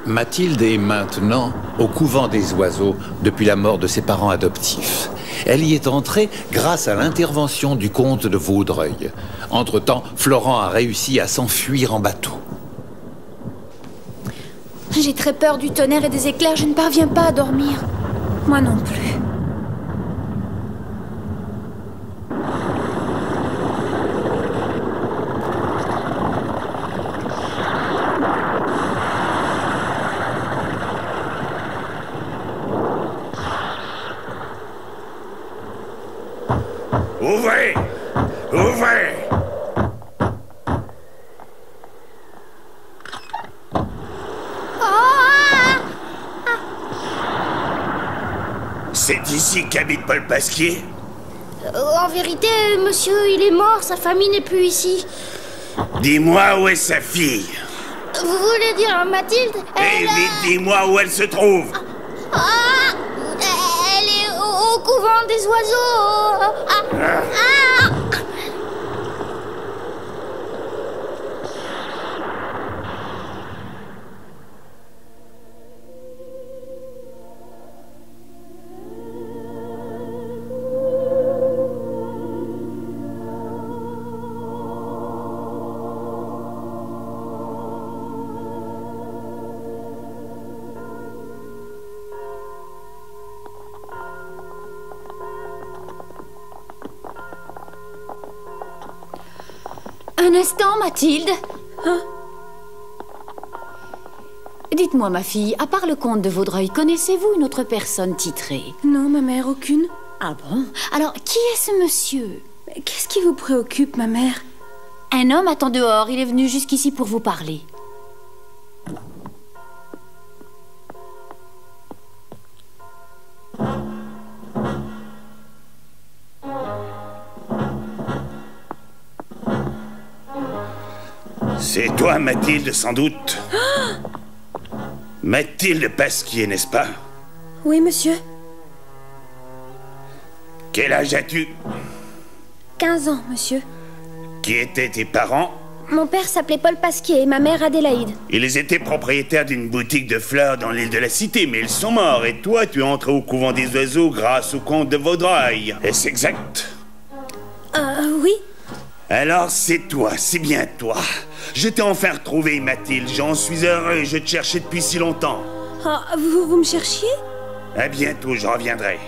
Mathilde est maintenant au couvent des oiseaux depuis la mort de ses parents adoptifs. Elle y est entrée grâce à l'intervention du comte de Vaudreuil. Entre-temps, Florent a réussi à s'enfuir en bateau. J'ai très peur du tonnerre et des éclairs, je ne parviens pas à dormir. Moi non plus. Ouvrez! Ouvrez! C'est ici qu'habite Paul Pasquier? En vérité, monsieur, il est mort, sa famille n'est plus ici. Dis-moi où est sa fille? Vous voulez dire Mathilde? Eh vite, dis-moi où elle se trouve! Elle est au couvent des oiseaux. Un instant, Mathilde. Hein? Dites-moi, ma fille, à part le comte de Vaudreuil, connaissez-vous une autre personne titrée? Non, ma mère, aucune. Ah bon? Alors, qui est ce monsieur? Qu'est-ce qui vous préoccupe, ma mère? Un homme attend dehors, il est venu jusqu'ici pour vous parler. C'est toi, Mathilde, sans doute. Mathilde Pasquier, n'est-ce pas? Oui, monsieur. Quel âge as-tu? 15 ans, monsieur. Qui étaient tes parents? Mon père s'appelait Paul Pasquier et ma mère Adélaïde. Ils étaient propriétaires d'une boutique de fleurs dans l'île de la Cité, mais ils sont morts. Et toi, tu es entré au couvent des oiseaux grâce au comte de Vaudreuil. Est-ce exact? Oui. Alors c'est toi, c'est bien toi. Je t'ai enfin retrouvé, Mathilde. J'en suis heureux, je te cherchais depuis si longtemps. Vous me cherchiez? À bientôt, je reviendrai.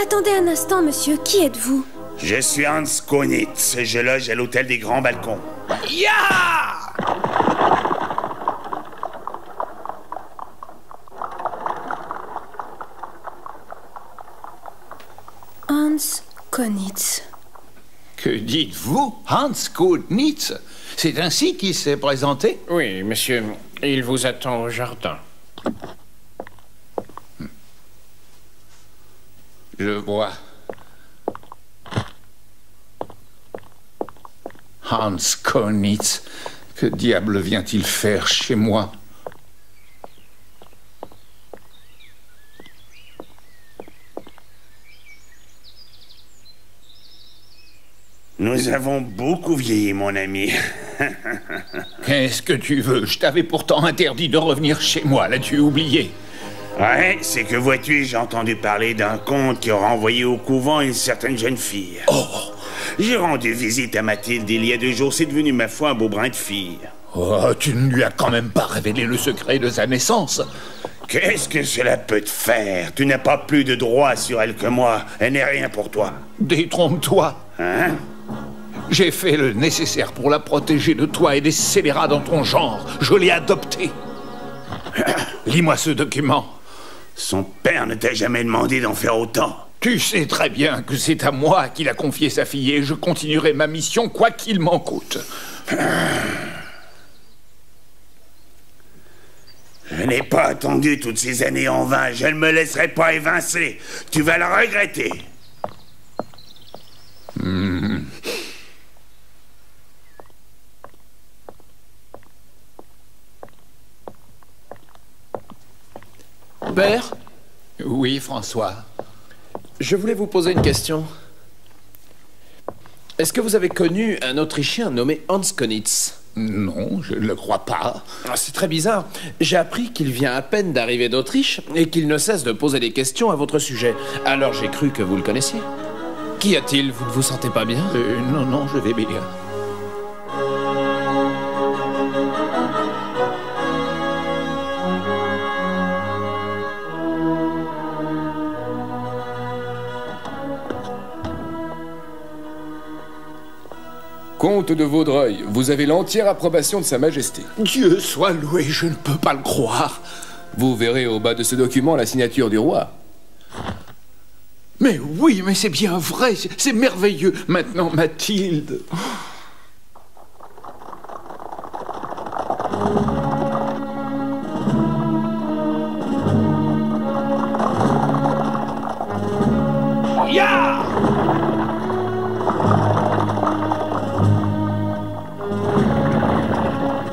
Attendez un instant, monsieur. Qui êtes-vous? Je suis Hans Konitz. Je loge à l'hôtel des Grands Balcons. Ya! Hans Konitz. Que dites-vous, Hans Konitz? C'est ainsi qu'il s'est présenté? Oui, monsieur. Il vous attend au jardin. Je vois. Hans Konitz, que diable vient-il faire chez moi? Nous avons beaucoup vieilli, mon ami. Qu'est-ce que tu veux? Je t'avais pourtant interdit de revenir chez moi, l'as-tu oublié? Ouais, c'est que vois-tu, j'ai entendu parler d'un comte qui aura envoyé au couvent une certaine jeune fille. Oh! J'ai rendu visite à Mathilde il y a 2 jours, c'est devenu, ma foi, un beau brin de fille. Oh, tu ne lui as quand même pas révélé le secret de sa naissance. Qu'est-ce que cela peut te faire? Tu n'as pas plus de droit sur elle que moi. Elle n'est rien pour toi. Détrompe-toi. Hein? J'ai fait le nécessaire pour la protéger de toi et des scélérats dans ton genre. Je l'ai adoptée. Lis-moi ce document. Son père ne t'a jamais demandé d'en faire autant. Tu sais très bien que c'est à moi qu'il a confié sa fille et je continuerai ma mission quoi qu'il m'en coûte. Je n'ai pas attendu toutes ces années en vain. Je ne me laisserai pas évincer. Tu vas le regretter. Père, Oui, François. je voulais vous poser une question. Est-ce que vous avez connu un Autrichien nommé Hans Konitz? Non, je ne le crois pas. Ah, c'est très bizarre. J'ai appris qu'il vient à peine d'arriver d'Autriche et qu'il ne cesse de poser des questions à votre sujet. Alors j'ai cru que vous le connaissiez. Qu'y a-t-il? Vous ne vous sentez pas bien? Non, non, je vais bien. Comte de Vaudreuil, vous avez l'entière approbation de Sa Majesté. Dieu soit loué, je ne peux pas le croire. Vous verrez au bas de ce document la signature du roi. Mais oui, mais c'est bien vrai, c'est merveilleux. Maintenant, Mathilde...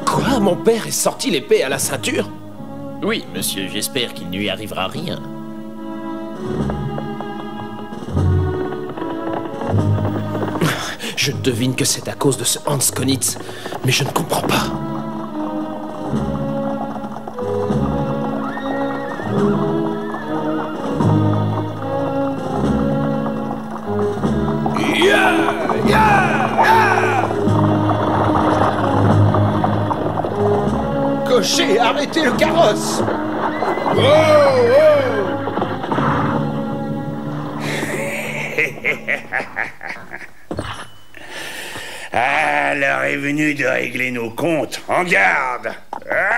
Quoi? Mon père est sorti l'épée à la ceinture? Oui, monsieur, j'espère qu'il ne lui arrivera rien. Je devine que c'est à cause de ce Hans Konitz, mais je ne comprends pas. Cocher, arrêtez le carrosse! Ah, l'heure est venue de régler nos comptes. En garde! Ah!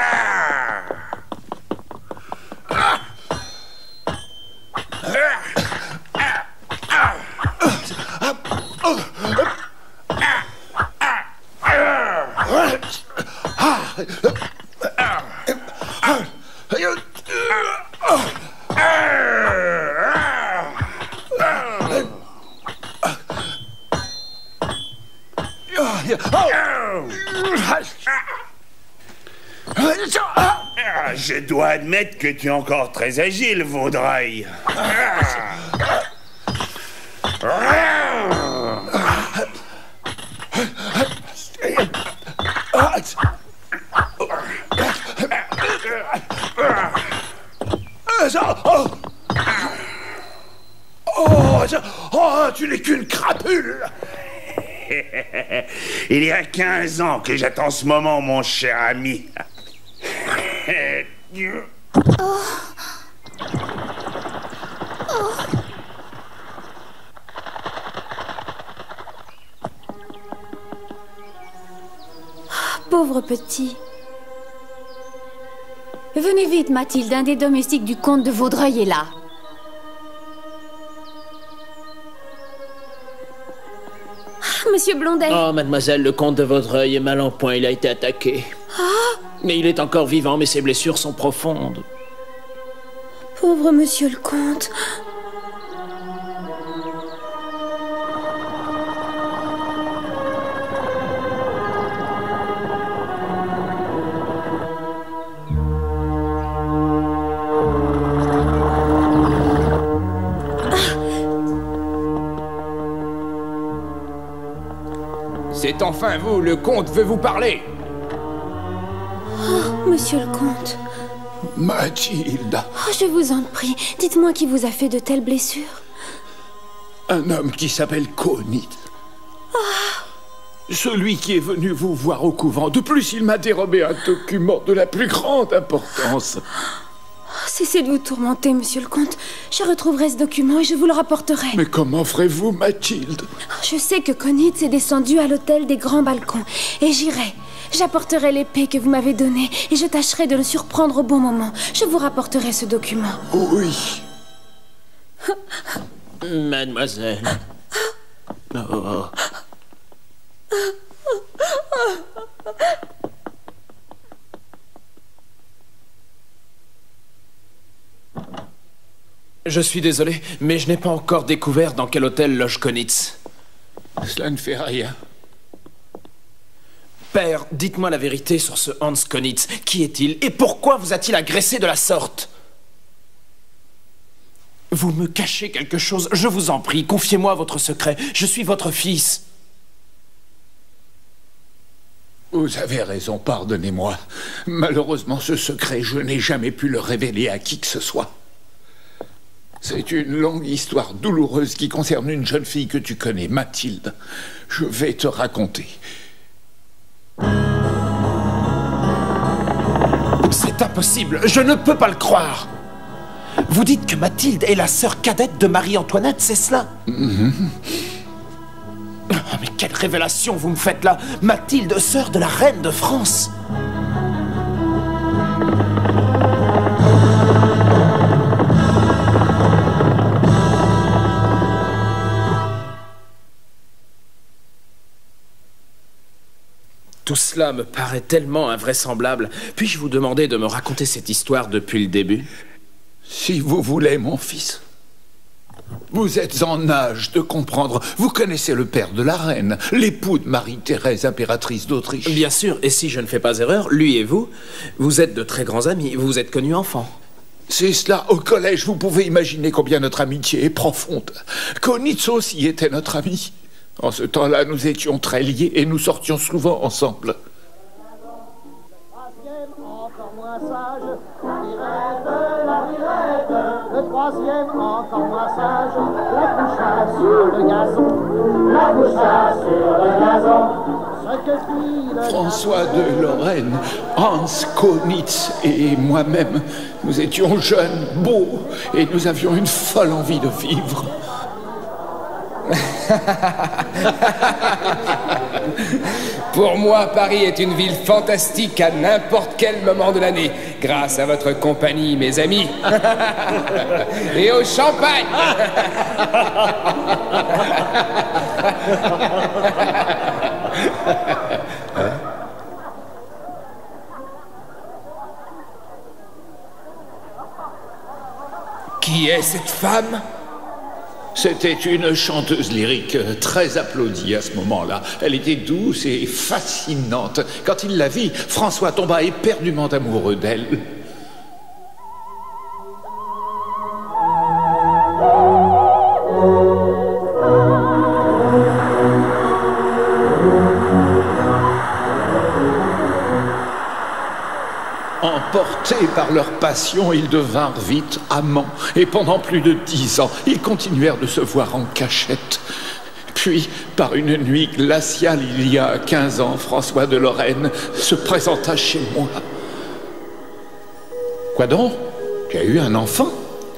Je dois admettre que tu es encore très agile, Vaudreuil. Oh, tu n'es qu'une crapule! Il y a 15 ans que j'attends ce moment, mon cher ami. Pauvre petit. Venez vite, Mathilde, un des domestiques du comte de Vaudreuil est là. Monsieur Blondet. Oh, mademoiselle, le comte de Vaudreuil est mal en point, il a été attaqué. Mais il est encore vivant, mais ses blessures sont profondes. Pauvre monsieur le comte. C'est enfin vous, le comte veut vous parler. Oh, monsieur le comte. Mathilde, Oh, je vous en prie, dites-moi qui vous a fait de telles blessures. un homme qui s'appelle Konitz. Celui qui est venu vous voir au couvent. De plus, il m'a dérobé un document de la plus grande importance. Cessez de vous tourmenter, monsieur le comte. Je retrouverai ce document et je vous le rapporterai. Mais comment ferez-vous, Mathilde? Je sais que Konitz est descendu à l'hôtel des Grands Balcons. Et j'irai. J'apporterai l'épée que vous m'avez donnée et je tâcherai de le surprendre au bon moment. Je vous rapporterai ce document. Oui. Mademoiselle. Oh. Je suis désolé, mais je n'ai pas encore découvert dans quel hôtel loge Konitz. Cela ne fait rien. Père, dites-moi la vérité sur ce Hans Konitz. Qui est-il et pourquoi vous a-t-il agressé de la sorte? Vous me cachez quelque chose, je vous en prie, confiez-moi votre secret. Je suis votre fils. Vous avez raison, pardonnez-moi. Malheureusement, ce secret, je n'ai jamais pu le révéler à qui que ce soit. C'est une longue histoire douloureuse qui concerne une jeune fille que tu connais, Mathilde. Je vais te raconter. C'est impossible, je ne peux pas le croire. Vous dites que Mathilde est la sœur cadette de Marie-Antoinette, c'est cela? Oh, mais quelle révélation vous me faites là! Mathilde, sœur de la reine de France! Tout cela me paraît tellement invraisemblable. Puis-je vous demander de me raconter cette histoire depuis le début? Si vous voulez, mon fils. Vous êtes en âge de comprendre. Vous connaissez le père de la reine, l'époux de Marie-Thérèse, impératrice d'Autriche. Bien sûr, et si je ne fais pas erreur, lui et vous, vous êtes de très grands amis. Vous vous êtes connus enfant. C'est cela. Au collège, vous pouvez imaginer combien notre amitié est profonde. Konitz aussi était notre ami. En ce temps-là, nous étions très liés et nous sortions souvent ensemble. Encore moins sage, le troisième encore moins sage, la coucha sur le gazon, la coucha sur le gazon. Ce que fit le François de Lorraine, Hans Konitz et moi-même, nous étions jeunes, beaux, et nous avions une folle envie de vivre. Pour moi, Paris est une ville fantastique à n'importe quel moment de l'année, grâce à votre compagnie, mes amis. Et au champagne. Qui est cette femme ? C'était une chanteuse lyrique très applaudie à ce moment-là. Elle était douce et fascinante. Quand il la vit, François tomba éperdument amoureux d'elle. Emportés par leur passion, ils devinrent vite amants. Et pendant plus de 10 ans, ils continuèrent de se voir en cachette. Puis, par une nuit glaciale, il y a 15 ans, François de Lorraine se présenta chez moi. Quoi donc? Tu as eu un enfant?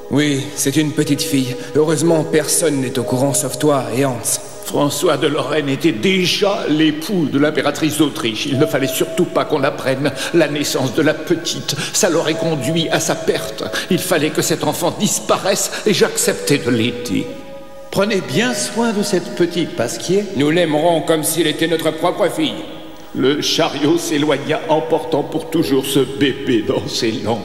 Oui, c'est une petite fille. Heureusement, personne n'est au courant sauf toi et Hans. François de Lorraine était déjà l'époux de l'impératrice d'Autriche. Il ne fallait surtout pas qu'on apprenne la naissance de la petite. Ça l'aurait conduit à sa perte. Il fallait que cet enfant disparaisse et j'acceptais de l'aider. Prenez bien soin de cette petite, Pasquier. Nous l'aimerons comme s'il était notre propre fille. Le chariot s'éloigna, emportant pour toujours ce bébé dans ses langes.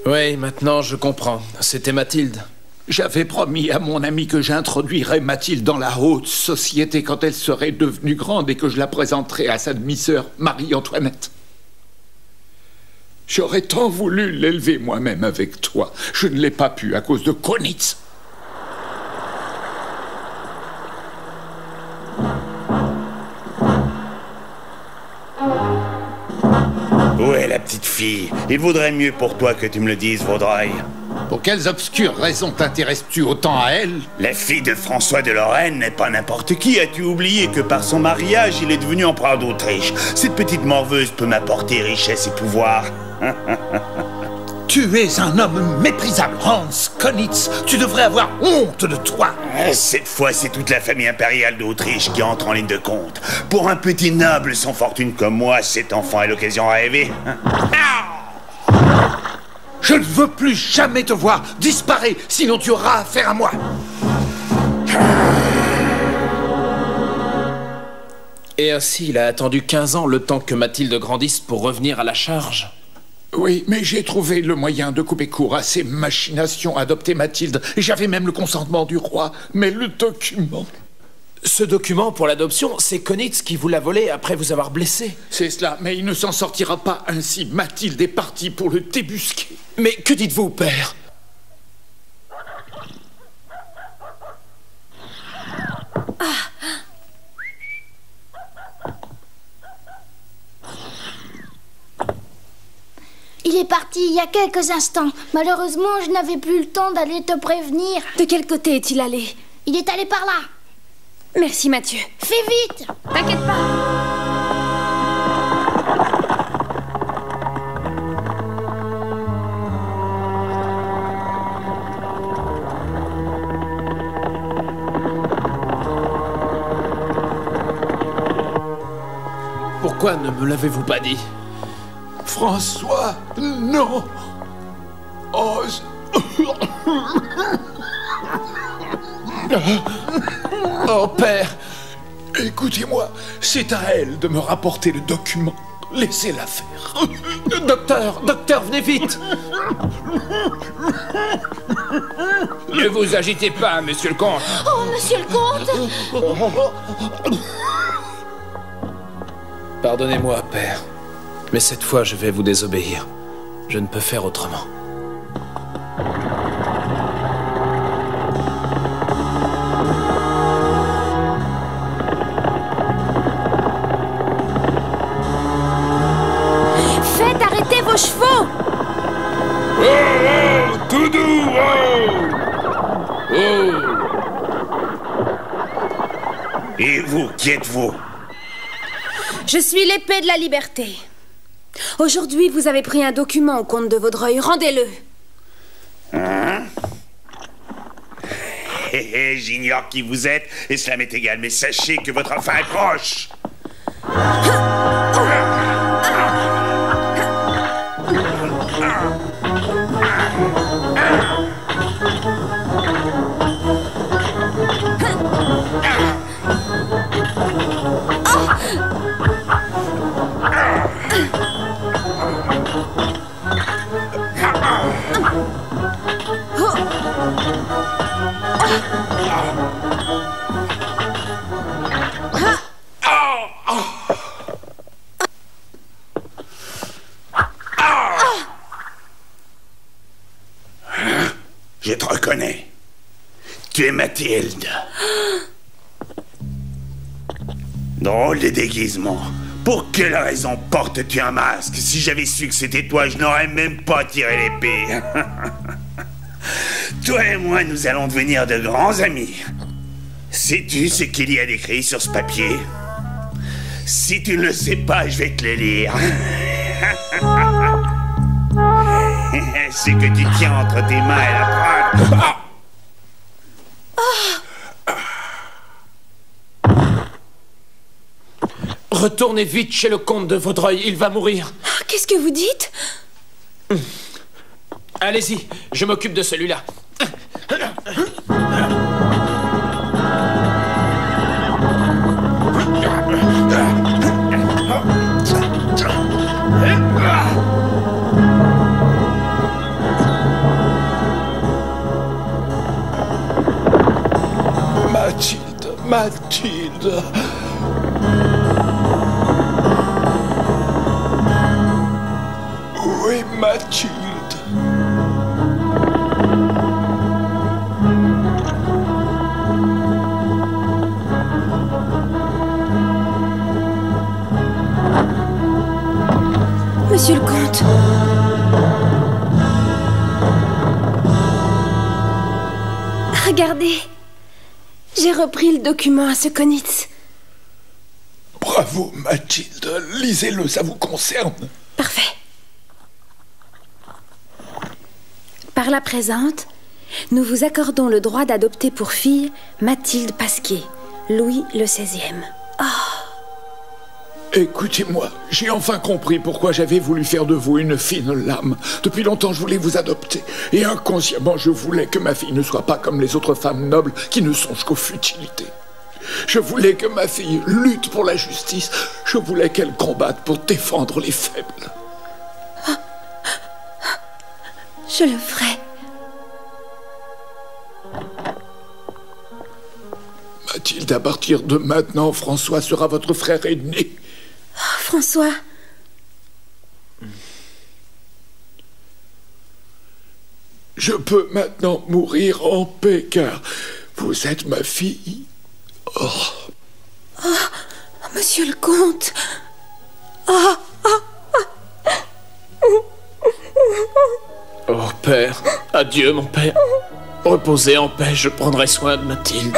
Oui, maintenant je comprends. C'était Mathilde. J'avais promis à mon ami que j'introduirais Mathilde dans la haute société quand elle serait devenue grande et que je la présenterais à sa demi-sœur, Marie-Antoinette. J'aurais tant voulu l'élever moi-même avec toi. Je ne l'ai pas pu à cause de Konitz. Où est la petite fille? Il vaudrait mieux pour toi que tu me le dises, Vaudreuil. Pour quelles obscures raisons t'intéresses-tu autant à elle? La fille de François de Lorraine n'est pas n'importe qui. As-tu oublié que par son mariage, il est devenu empereur d'Autriche? Cette petite morveuse peut m'apporter richesse et pouvoir. Tu es un homme méprisable, Hans Konitz. Tu devrais avoir honte de toi. Cette fois, c'est toute la famille impériale d'Autriche qui entre en ligne de compte. Pour un petit noble sans fortune comme moi, cet enfant est l'occasion rêvée. Je ne veux plus jamais te voir. Disparais, sinon tu auras affaire à moi. Et ainsi, il a attendu 15 ans, le temps que Mathilde grandisse pour revenir à la charge. Oui, mais j'ai trouvé le moyen de couper court à ces machinations, adopter Mathilde. Et j'avais même le consentement du roi. Mais le document... Ce document pour l'adoption, c'est Konitz qui vous l'a volé après vous avoir blessé. C'est cela, mais il ne s'en sortira pas ainsi. Mathilde est partie pour le débusquer. Mais que dites-vous, père? est parti il y a quelques instants. Malheureusement, je n'avais plus le temps d'aller te prévenir. De quel côté est-il allé? Il est allé par là. Merci, Mathieu. Fais vite. T'inquiète pas. Pourquoi ne me l'avez-vous pas dit? François, non. Oh, Oh, père! écoutez-moi, c'est à elle de me rapporter le document. Laissez-la faire. Docteur, venez vite! Ne vous agitez pas, monsieur le comte. Oh, monsieur le comte. Pardonnez-moi, père. Mais cette fois, je vais vous désobéir. Je ne peux faire autrement. Faites arrêter vos chevaux! Oh, oh, tout doux, oh! Oh! Et vous, qui êtes-vous? Je suis l'épée de la liberté. Aujourd'hui, vous avez pris un document au comte de Vaudreuil. Rendez-le. Hein? J'ignore qui vous êtes, et cela m'est égal, mais sachez que votre fin est proche. Je te reconnais. Tu es Mathilde. Drôle de déguisement. Pour quelle raison portes-tu un masque? Si j'avais su que c'était toi, je n'aurais même pas tiré l'épée. Toi et moi, nous allons devenir de grands amis. Sais-tu ce qu'il y a d'écrit sur ce papier? Si tu ne le sais pas, je vais te le lire. Ce que tu tiens entre tes mains est la preuve. Retournez vite chez le comte de Vaudreuil, il va mourir. Qu'est-ce que vous dites? Allez-y, je m'occupe de celui-là. Mathilde. Où est Mathilde? Monsieur le comte. Regardez. J'ai repris le document à Seconitz. Bravo, Mathilde. Lisez-le, ça vous concerne. Parfait. Par la présente, nous vous accordons le droit d'adopter pour fille Mathilde Pasquier, Louis le XVI. Oh. Écoutez-moi, j'ai enfin compris pourquoi j'avais voulu faire de vous une fine lame. Depuis longtemps, je voulais vous adopter. Et inconsciemment, je voulais que ma fille ne soit pas comme les autres femmes nobles qui ne songent qu'aux futilités. Je voulais que ma fille lutte pour la justice. Je voulais qu'elle combatte pour défendre les faibles. Je le ferai. Mathilde, à partir de maintenant, François sera votre frère aîné. François. Je peux maintenant mourir en paix, car vous êtes ma fille. Oh. Oh, monsieur le comte. Oh, oh, oh. Oh, père. Adieu, mon père. Reposez en paix, je prendrai soin de Mathilde.